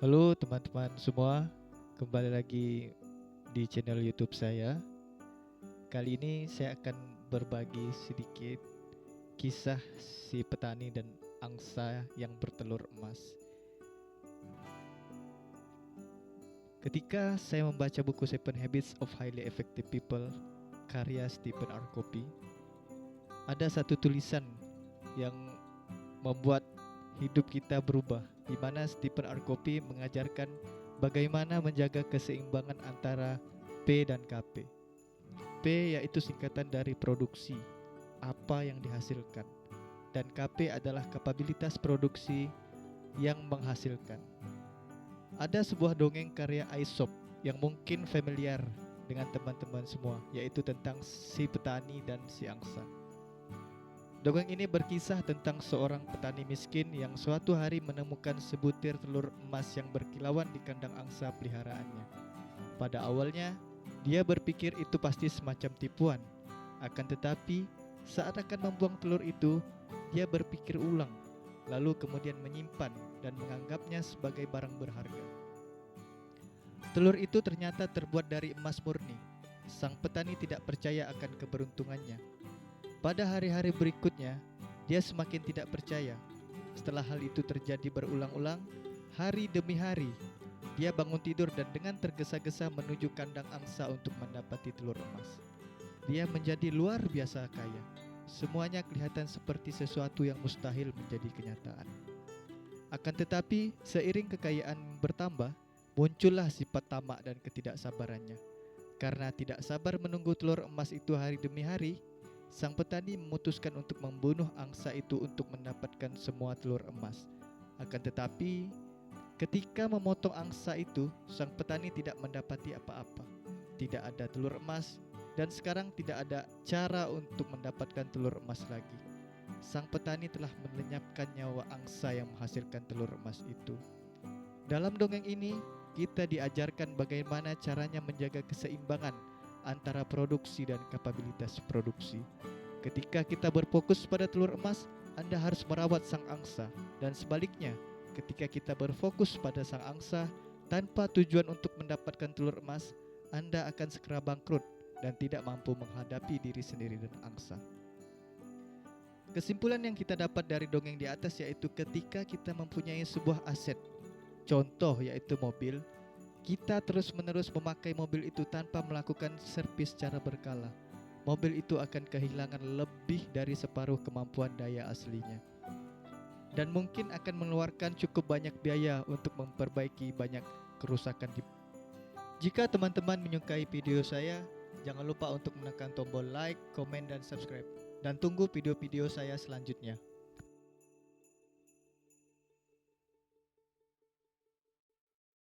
Halo teman-teman semua, kembali lagi di channel YouTube saya. Kali ini saya akan berbagi sedikit kisah si petani dan angsa yang bertelur emas. Ketika saya membaca buku Seven Habits of Highly Effective People karya Stephen R. Covey, ada satu tulisan yang membuat hidup kita berubah, di mana Stephen R. Covey mengajarkan bagaimana menjaga keseimbangan antara P dan KP. P yaitu singkatan dari produksi, apa yang dihasilkan, dan KP adalah kapabilitas produksi yang menghasilkan. Ada sebuah dongeng karya Aesop yang mungkin familiar dengan teman-teman semua, yaitu tentang si petani dan si angsa. Dongeng ini berkisah tentang seorang petani miskin yang suatu hari menemukan sebutir telur emas yang berkilauan di kandang angsa peliharaannya. Pada awalnya, dia berpikir itu pasti semacam tipuan. Akan tetapi, saat akan membuang telur itu, dia berpikir ulang, lalu kemudian menyimpan dan menganggapnya sebagai barang berharga. Telur itu ternyata terbuat dari emas murni. Sang petani tidak percaya akan keberuntungannya. Pada hari-hari berikutnya, dia semakin tidak percaya. Setelah hal itu terjadi berulang-ulang, hari demi hari, dia bangun tidur dan dengan tergesa-gesa menuju kandang angsa untuk mendapati telur emas. Dia menjadi luar biasa kaya. Semuanya kelihatan seperti sesuatu yang mustahil menjadi kenyataan. Akan tetapi, seiring kekayaan bertambah, muncullah sifat tamak dan ketidaksabarannya. Karena tidak sabar menunggu telur emas itu hari demi hari, sang petani memutuskan untuk membunuh angsa itu untuk mendapatkan semua telur emas. Akan tetapi, ketika memotong angsa itu, sang petani tidak mendapati apa-apa. Tidak ada telur emas, dan sekarang tidak ada cara untuk mendapatkan telur emas lagi. Sang petani telah melenyapkan nyawa angsa yang menghasilkan telur emas itu. Dalam dongeng ini, kita diajarkan bagaimana caranya menjaga keseimbangan antara produksi dan kapabilitas produksi. Ketika kita berfokus pada telur emas, Anda harus merawat sang angsa, dan sebaliknya, ketika kita berfokus pada sang angsa tanpa tujuan untuk mendapatkan telur emas, Anda akan segera bangkrut dan tidak mampu menghadapi diri sendiri dan angsa. Kesimpulan yang kita dapat dari dongeng di atas yaitu ketika kita mempunyai sebuah aset, contoh yaitu mobil, kita terus-menerus memakai mobil itu tanpa melakukan servis secara berkala. Mobil itu akan kehilangan lebih dari separuh kemampuan daya aslinya. Dan mungkin akan mengeluarkan cukup banyak biaya untuk memperbaiki banyak kerusakan. Jika teman-teman menyukai video saya, jangan lupa untuk menekan tombol like, komen, dan subscribe. Dan tunggu video-video saya selanjutnya.